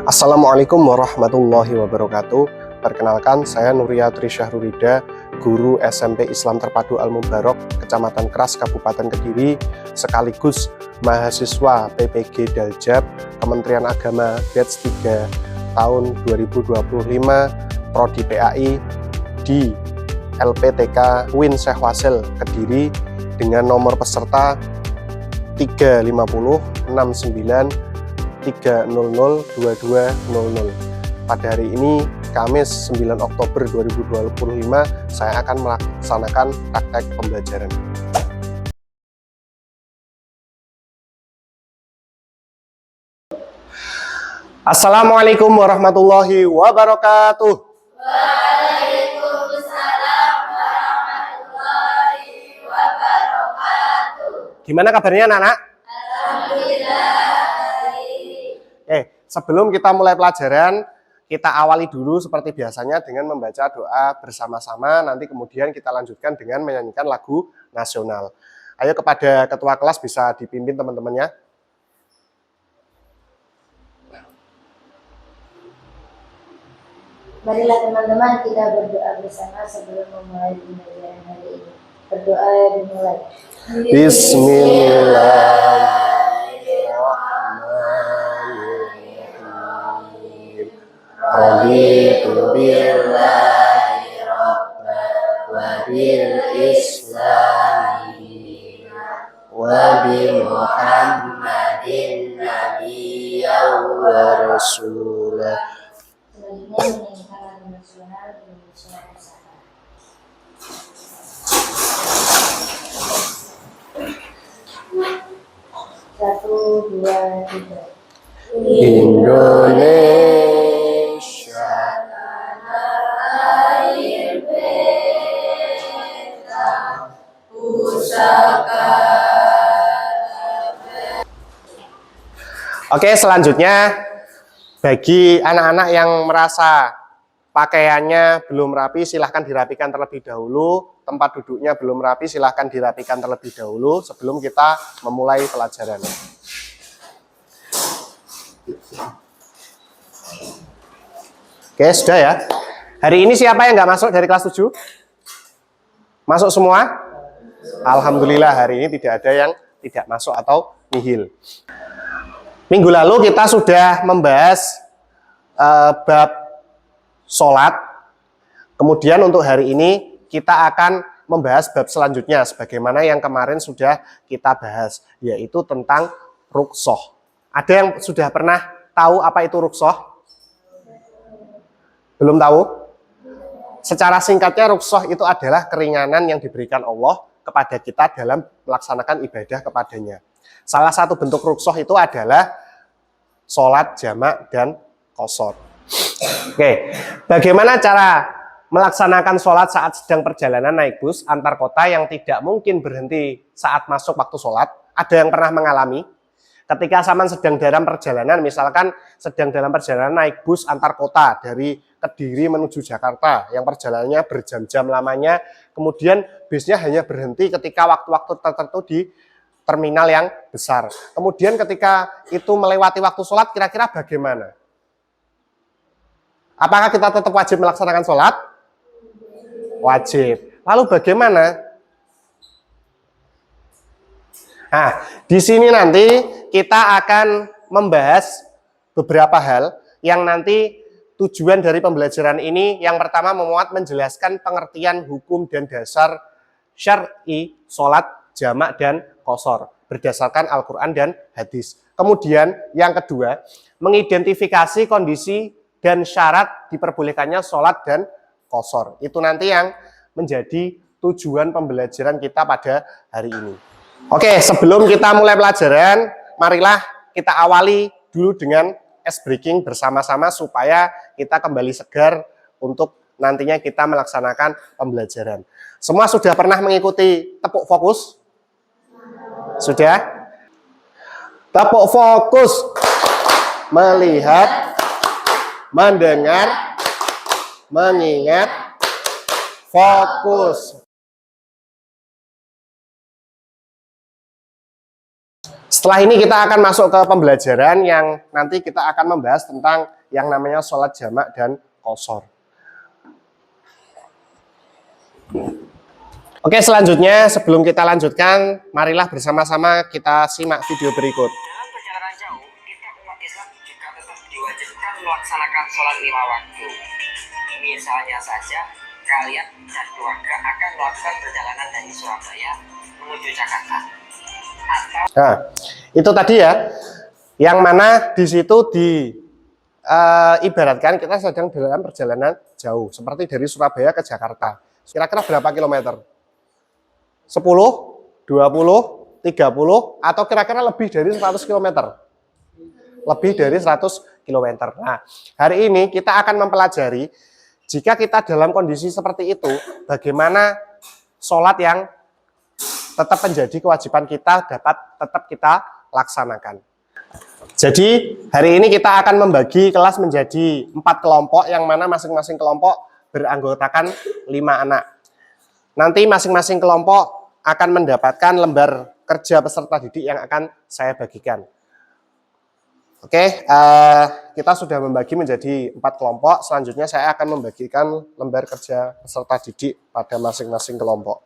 Assalamualaikum warahmatullahi wabarakatuh. Perkenalkan, saya Nuriyatri Syahrurida, guru SMP Islam Terpadu Al-Mubarok, Kecamatan Keras, Kabupaten Kediri, sekaligus mahasiswa PPG Daljab, Kementerian Agama Batch 3 tahun 2025, Prodi PAI di LPTK UIN Syekh Wasil Kediri dengan nomor peserta 35069300200. Pada hari ini, Kamis 9 Oktober 2025, saya akan melaksanakan praktek pembelajaran. Assalamualaikum warahmatullahi wabarakatuh. Waalaikumsalam warahmatullahi wabarakatuh. Gimana kabarnya anak-anak? Alhamdulillah. Sebelum kita mulai pelajaran, kita awali dulu seperti biasanya dengan membaca doa bersama-sama, nanti kemudian kita lanjutkan dengan menyanyikan lagu nasional. Ayo kepada ketua kelas bisa dipimpin teman-temannya. Marilah teman-teman kita berdoa bersama sebelum memulai pembelajaran hari ini. Berdoa dimulai. Bismillahirrahmanirrahim. Raditu billahi rabban wa bil islami wa bi Muhammadin nabiyyan wa rasulah. Selanjutnya menyanyikan lagu nasional Indonesia Bersatu. Satu, dua, tiga. Indonesia Air beta pusaka. Oke, selanjutnya bagi anak-anak yang merasa pakaiannya belum rapi, silahkan dirapikan terlebih dahulu. Tempat duduknya belum rapi, silahkan dirapikan terlebih dahulu sebelum kita memulai pelajaran. Oke, sudah ya. Hari ini siapa yang nggak masuk dari kelas 7? Masuk semua? Alhamdulillah, hari ini tidak ada yang tidak masuk atau nihil. Minggu lalu kita sudah membahas bab sholat. Kemudian untuk hari ini kita akan membahas bab selanjutnya sebagaimana yang kemarin sudah kita bahas, yaitu tentang rukhsah. Ada yang sudah pernah tahu apa itu rukhsah? Belum tahu? Secara singkatnya, rukhsah itu adalah keringanan yang diberikan Allah kepada kita dalam melaksanakan ibadah kepadanya. Salah satu bentuk rukhsah itu adalah sholat jamak dan qashar. Oke, bagaimana cara melaksanakan sholat saat sedang perjalanan naik bus antar kota yang tidak mungkin berhenti saat masuk waktu sholat? Ada yang pernah mengalami? Ketika Saman sedang dalam perjalanan, misalkan sedang dalam perjalanan naik bus antar kota dari Kediri menuju Jakarta, yang perjalanannya berjam-jam lamanya, kemudian busnya hanya berhenti ketika waktu-waktu tertentu di terminal yang besar. Kemudian ketika itu melewati waktu sholat, kira-kira bagaimana? Apakah kita tetap wajib melaksanakan sholat? Wajib. Lalu bagaimana? Nah, di sini nanti kita akan membahas beberapa hal yang nanti tujuan dari pembelajaran ini yang pertama memuat menjelaskan pengertian hukum dan dasar syar'i sholat jamak dan qashar berdasarkan Al-Quran dan hadis. Kemudian yang kedua, mengidentifikasi kondisi dan syarat diperbolehkannya sholat dan qashar. Itu nanti yang menjadi tujuan pembelajaran kita pada hari ini. Oke, sebelum kita mulai pelajaran, marilah kita awali dulu dengan ice breaking bersama-sama supaya kita kembali segar untuk nantinya kita melaksanakan pembelajaran. Semua sudah pernah mengikuti tepuk fokus? Sudah? Tepuk fokus. Melihat, mendengar, mengingat, fokus. Setelah ini kita akan masuk ke pembelajaran yang nanti kita akan membahas tentang yang namanya sholat jamak dan qashar. Oke, selanjutnya sebelum kita lanjutkan, marilah bersama-sama kita simak video berikut. Dalam perjalanan jauh, kita umat Islam juga tetap diwajibkan melaksanakan sholat 5 waktu. Misalnya saja, kalian dan keluarga akan melakukan perjalanan dari Surabaya menuju Jakarta. Nah, itu tadi ya, yang mana di situ ibaratkan kita sedang dalam perjalanan jauh, seperti dari Surabaya ke Jakarta. Kira-kira berapa kilometer? 10, 20, 30, atau kira-kira lebih dari 100 kilometer? Lebih dari 100 kilometer. Nah, hari ini kita akan mempelajari jika kita dalam kondisi seperti itu, bagaimana sholat yang tetap menjadi kewajiban kita dapat tetap kita laksanakan. Jadi hari ini kita akan membagi kelas menjadi 4 kelompok, yang mana masing-masing kelompok beranggotakan 5 anak. Nanti masing-masing kelompok akan mendapatkan lembar kerja peserta didik yang akan saya bagikan. Oke, kita sudah membagi menjadi 4 kelompok. Selanjutnya saya akan membagikan lembar kerja peserta didik pada masing-masing kelompok.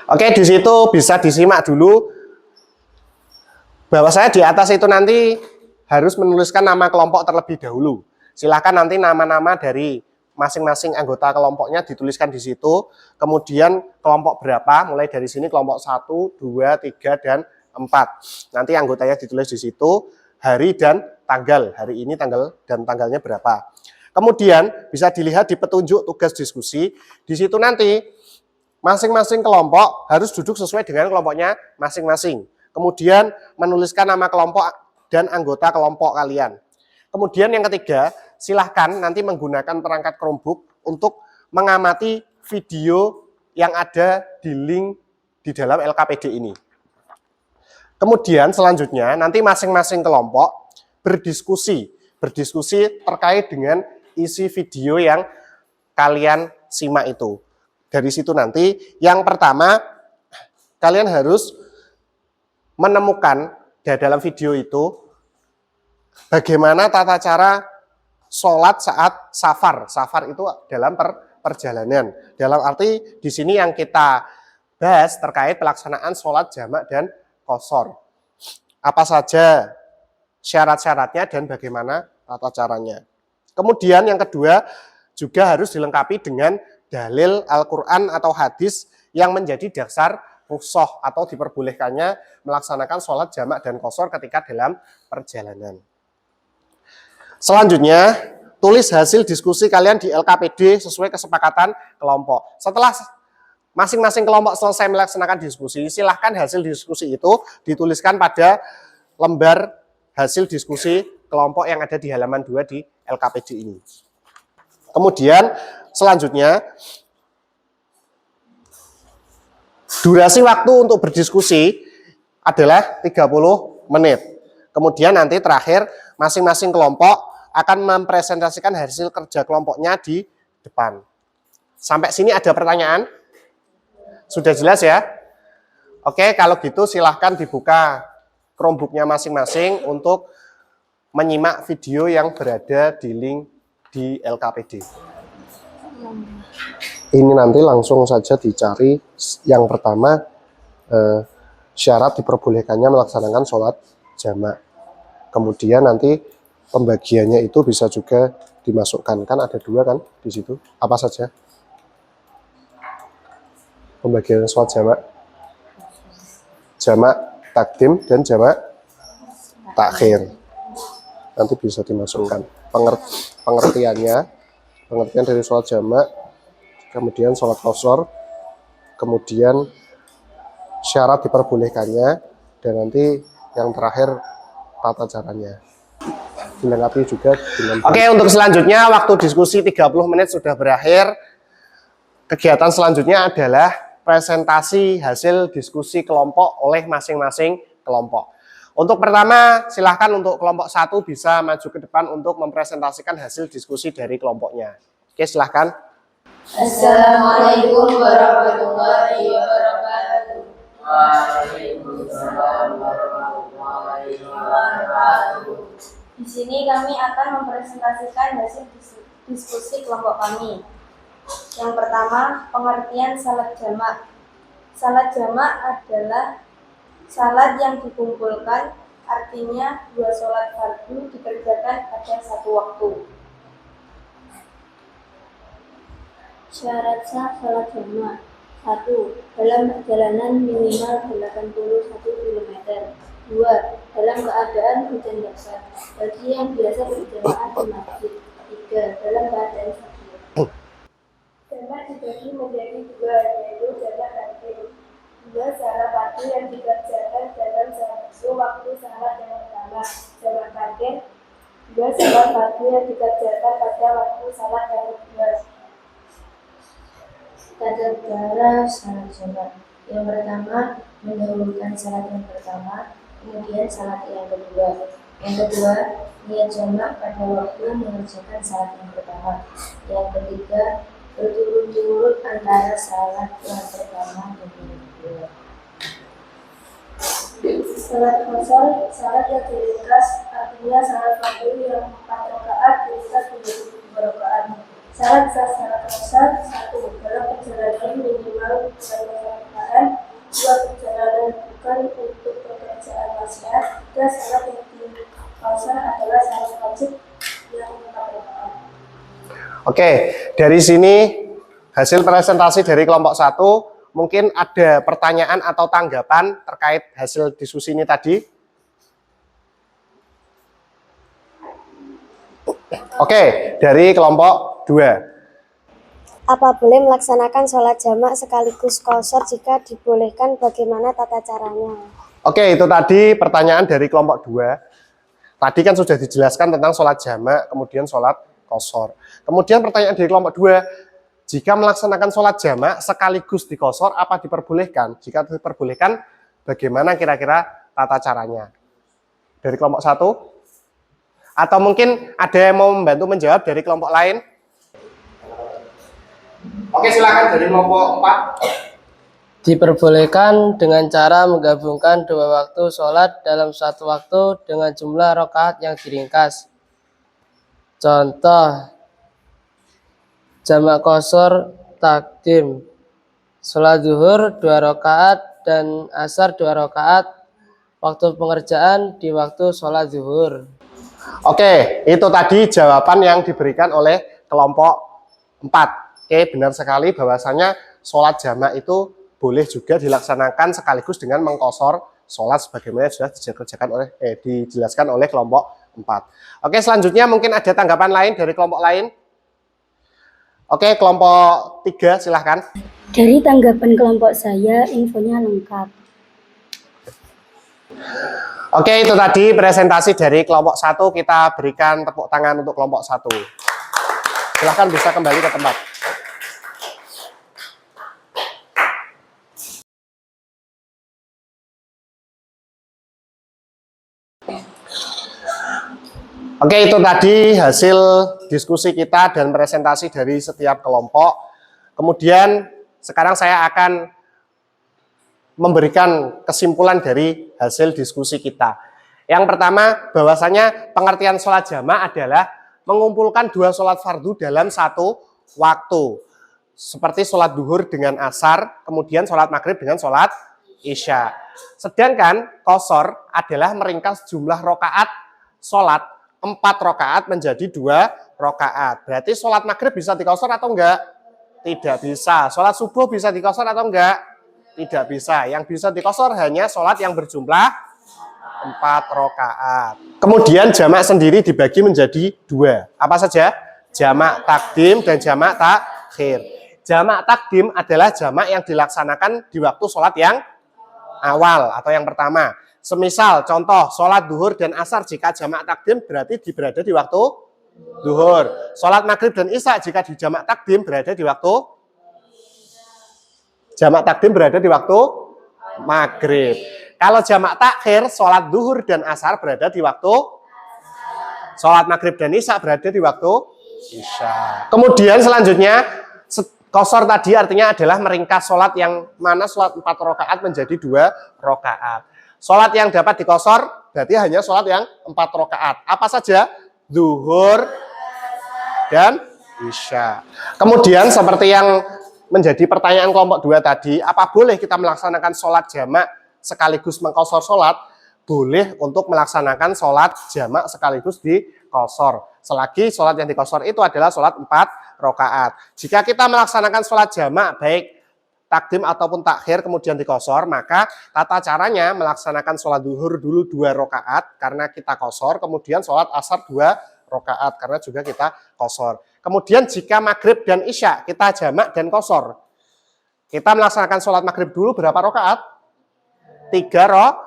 Oke, di situ bisa disimak dulu bahwa saya di atas itu nanti harus menuliskan nama kelompok terlebih dahulu. Silahkan nanti nama-nama dari masing-masing anggota kelompoknya dituliskan di situ. Kemudian kelompok berapa, mulai dari sini kelompok 1, 2, 3, dan 4. Nanti anggotanya ditulis di situ, hari dan tanggal. Hari ini tanggal dan tanggalnya berapa. Kemudian bisa dilihat di petunjuk tugas diskusi. Di situ nanti masing-masing kelompok harus duduk sesuai dengan kelompoknya masing-masing. Kemudian menuliskan nama kelompok dan anggota kelompok kalian. Kemudian yang ketiga, silahkan nanti menggunakan perangkat Chromebook untuk mengamati video yang ada di link di dalam LKPD ini. Kemudian selanjutnya nanti masing-masing kelompok berdiskusi terkait dengan isi video yang kalian simak itu. Dari situ nanti yang pertama kalian harus menemukan di dalam video itu bagaimana tata cara sholat saat safar. Safar itu dalam perjalanan. Dalam arti di sini yang kita bahas terkait pelaksanaan sholat jamak dan qashar. Apa saja syarat-syaratnya dan bagaimana tata caranya. Kemudian yang kedua juga harus dilengkapi dengan dalil Al-Quran atau hadis yang menjadi dasar rukhsah atau diperbolehkannya melaksanakan sholat jamak dan qashar ketika dalam perjalanan. Selanjutnya, tulis hasil diskusi kalian di LKPD sesuai kesepakatan kelompok. Setelah masing-masing kelompok selesai melaksanakan diskusi, silahkan hasil diskusi itu dituliskan pada lembar hasil diskusi kelompok yang ada di halaman 2 di LKPD ini. Kemudian, selanjutnya, durasi waktu untuk berdiskusi adalah 30 menit. Kemudian nanti terakhir, masing-masing kelompok akan mempresentasikan hasil kerja kelompoknya di depan. Sampai sini ada pertanyaan? Sudah jelas ya? Oke, kalau gitu silahkan dibuka Chromebook-nya masing-masing untuk menyimak video yang berada di link di LKPD. Ini nanti langsung saja dicari yang pertama, syarat diperbolehkannya melaksanakan sholat jamak. Kemudian nanti pembagiannya itu bisa juga dimasukkan, kan ada 2 kan di situ. Apa saja pembagian sholat jamak? Jamak takdim dan jamak takhir. Nanti bisa dimasukkan pengertian dari sholat jamak, kemudian sholat qashar, kemudian syarat diperbolehkannya, dan nanti yang terakhir tata caranya. Dilengkapi juga dengan... Oke, untuk selanjutnya waktu diskusi 30 menit sudah berakhir. Kegiatan selanjutnya adalah presentasi hasil diskusi kelompok oleh masing-masing kelompok. Untuk pertama, silahkan untuk kelompok 1 bisa maju ke depan untuk mempresentasikan hasil diskusi dari kelompoknya. Oke, silahkan. Assalamualaikum warahmatullahi wabarakatuh. Waalaikumsalam warahmatullahi wabarakatuh. Di sini kami akan mempresentasikan hasil diskusi kelompok kami. Yang pertama, pengertian salat jamak. Salat jamak adalah salat yang dikumpulkan, artinya dua salat fardu dikerjakan pada satu waktu. Syarat sah salat jamak. 1. Dalam perjalanan minimal 81 km. 2. Dalam keadaan hujan dasar bagi yang biasa berjamaah di masjid. 3. Dalam keadaan sakit. Jamak dibagi menjadi dua, yaitu jamak takdim. 2. Salat fardu yang dikerjakan dalam satu waktu salat yang pertama. Jamak takdim. 2. Salat fardu yang dikerjakan pada waktu salat yang kedua. Tata cara salat jamak. Yang pertama, mendahulukan salat yang pertama, kemudian salat yang kedua. Yang kedua, niat jamak pada waktu mengerjakan salat yang pertama. Yang ketiga, berturut-turut antara salat yang pertama dan yang kedua. Salat qashar, salat yang diringkas, artinya salat fardu yang 4 rakaat diringkas menjadi 2 rakaat. Salat sah salat qashar. 1. Dalam perjalanan minimal 2 rakaat. 2. Perjalanan bukan untuk pekerjaan maslahat. 3. Salat yang qashar adalah salat wajib yang 4 rakaat. Oke, dari sini hasil presentasi dari kelompok 1. Mungkin ada pertanyaan atau tanggapan terkait hasil diskusi ini tadi. Oke, dari kelompok 2. Apa boleh melaksanakan sholat jamak sekaligus qashar? Jika dibolehkan, bagaimana tata caranya? Oke, itu tadi pertanyaan dari kelompok 2. Tadi kan sudah dijelaskan tentang sholat jamak, kemudian sholat qashar. Kemudian pertanyaan dari kelompok 2, jika melaksanakan sholat jamak sekaligus di qashar, apa diperbolehkan? Jika diperbolehkan, bagaimana kira-kira tata caranya? Dari kelompok 1? Atau mungkin ada yang mau membantu menjawab dari kelompok lain? Oke, silakan dari kelompok 4. Diperbolehkan dengan cara menggabungkan dua waktu sholat dalam satu waktu dengan jumlah rakaat yang diringkas. Contoh, jamak qashar takdim. Sholat zuhur 2 rakaat dan asar 2 rakaat. Waktu pengerjaan di waktu sholat zuhur. Oke, itu tadi jawaban yang diberikan oleh kelompok 4. Oke, benar sekali bahwasanya sholat jamak itu boleh juga dilaksanakan sekaligus dengan mengqashar sholat sebagaimana sudah dijelaskan oleh kelompok 4. Oke, selanjutnya mungkin ada tanggapan lain dari kelompok lain. Oke, kelompok 3 silahkan. Dari tanggapan kelompok saya, infonya lengkap. Oke, itu tadi presentasi dari kelompok 1. Kita berikan tepuk tangan untuk kelompok 1. Silahkan bisa kembali ke tempat. Oke, itu tadi hasil diskusi kita dan presentasi dari setiap kelompok. Kemudian sekarang saya akan memberikan kesimpulan dari hasil diskusi kita. Yang pertama, bahwasanya pengertian sholat jamak adalah mengumpulkan dua sholat fardu dalam satu waktu. Seperti sholat duhur dengan asar, kemudian sholat maghrib dengan sholat isya. Sedangkan qashar adalah meringkas jumlah rakaat sholat 4 rakaat menjadi 2 rakaat. Berarti sholat maghrib bisa diqashar atau enggak? Tidak bisa. Sholat subuh bisa diqashar atau enggak? Tidak bisa. Yang bisa diqashar hanya sholat yang berjumlah 4 rakaat. Kemudian jamak sendiri dibagi menjadi 2. Apa saja? Jamak takdim dan jamak takhir. Jamak takdim adalah jamak yang dilaksanakan di waktu sholat yang awal atau yang pertama. Semisal contoh sholat duhur dan asar jika jamak takdim berarti berada di waktu duhur. Sholat maghrib dan isya jika di jamak takdim berada di waktu maghrib. Kalau jamak takhir sholat duhur dan asar berada di waktu sholat maghrib dan isya berada di waktu isya. Kemudian selanjutnya Qashar tadi artinya adalah meringkas sholat yang mana sholat 4 rakaat menjadi 2 rakaat. Sholat yang dapat diqashar berarti hanya sholat yang 4 rakaat. Apa saja? Zuhur dan isya. Kemudian seperti yang menjadi pertanyaan kelompok 2 tadi, apa boleh kita melaksanakan sholat jamak sekaligus mengqashar sholat? Boleh untuk melaksanakan sholat jamak sekaligus diqashar. Selagi sholat yang diqashar itu adalah sholat 4 rakaat. Jika kita melaksanakan sholat jamak baik takdim ataupun takhir kemudian diqashar, maka tata caranya melaksanakan sholat zuhur dulu 2 rakaat karena kita qashar, kemudian sholat asar 2 rakaat karena juga kita qashar. Kemudian jika maghrib dan isya kita jamak dan qashar, kita melaksanakan sholat maghrib dulu berapa rakaat? 3 rakaat.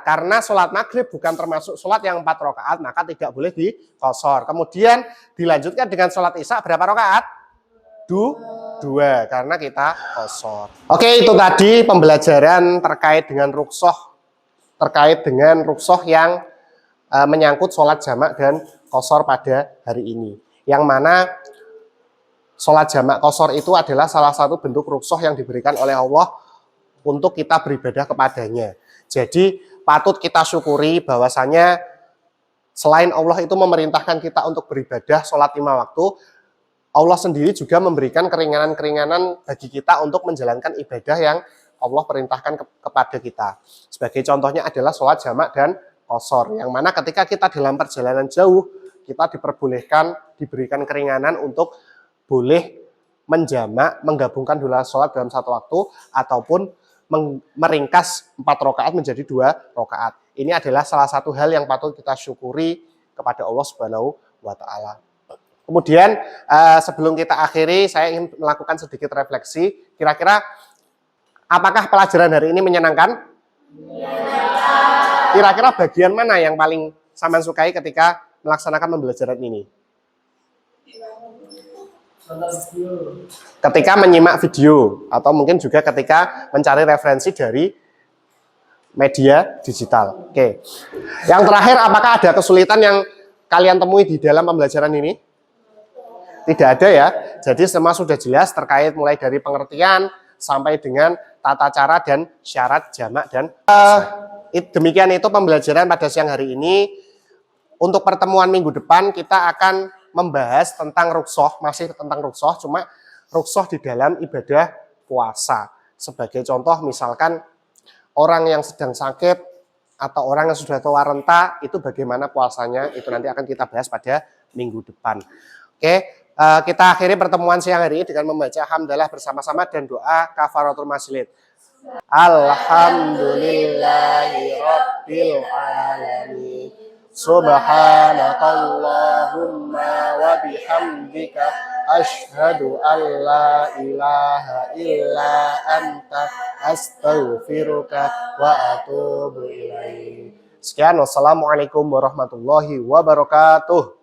Karena sholat maghrib bukan termasuk sholat yang 4 rakaat, maka tidak boleh diqashar. Kemudian dilanjutkan dengan sholat isya berapa rakaat? 2 karena kita qashar. Oke, itu tadi pembelajaran terkait dengan rukhsah yang menyangkut sholat jamak dan qashar pada hari ini. Yang mana sholat jamak qashar itu adalah salah satu bentuk rukhsah yang diberikan oleh Allah untuk kita beribadah kepadanya. Jadi patut kita syukuri bahwasanya selain Allah itu memerintahkan kita untuk beribadah sholat 5 waktu, Allah sendiri juga memberikan keringanan-keringanan bagi kita untuk menjalankan ibadah yang Allah perintahkan kepada kita. Sebagai contohnya adalah sholat jamak dan qashar, yang mana ketika kita dalam perjalanan jauh, kita diberikan keringanan untuk boleh menjamak, menggabungkan 2 sholat dalam 1 waktu, ataupun meringkas 4 rakaat menjadi 2 rakaat. Ini adalah salah satu hal yang patut kita syukuri kepada Allah Subhanahu wa Ta'ala. Kemudian sebelum kita akhiri, saya ingin melakukan sedikit refleksi. Kira-kira apakah pelajaran hari ini menyenangkan? Kira-kira bagian mana yang paling sampean sukai ketika melaksanakan pembelajaran ini? Ketika menyimak video, atau mungkin juga ketika mencari referensi dari media digital. Oke. Yang terakhir, apakah ada kesulitan yang kalian temui di dalam pembelajaran ini? Tidak ada ya. Jadi semua sudah jelas terkait mulai dari pengertian sampai dengan tata cara dan syarat jamak dan demikian itu pembelajaran pada siang hari ini. Untuk pertemuan minggu depan kita akan membahas tentang rukhsah, masih tentang rukhsah, cuma rukhsah di dalam ibadah puasa. Sebagai contoh misalkan orang yang sedang sakit atau orang yang sudah tua renta, itu bagaimana puasanya, itu nanti akan kita bahas pada minggu depan. Oke, kita akhiri pertemuan siang hari ini dengan membaca hamdalah bersama-sama dan doa kafaratul majlis. Alhamdulillahirabbil alamin. Subhanakallahumma wa bihamdika asyhadu an la ilaha illa anta astaghfiruka wa atubu ilaik. Sekian, wassalamualaikum warahmatullahi wabarakatuh.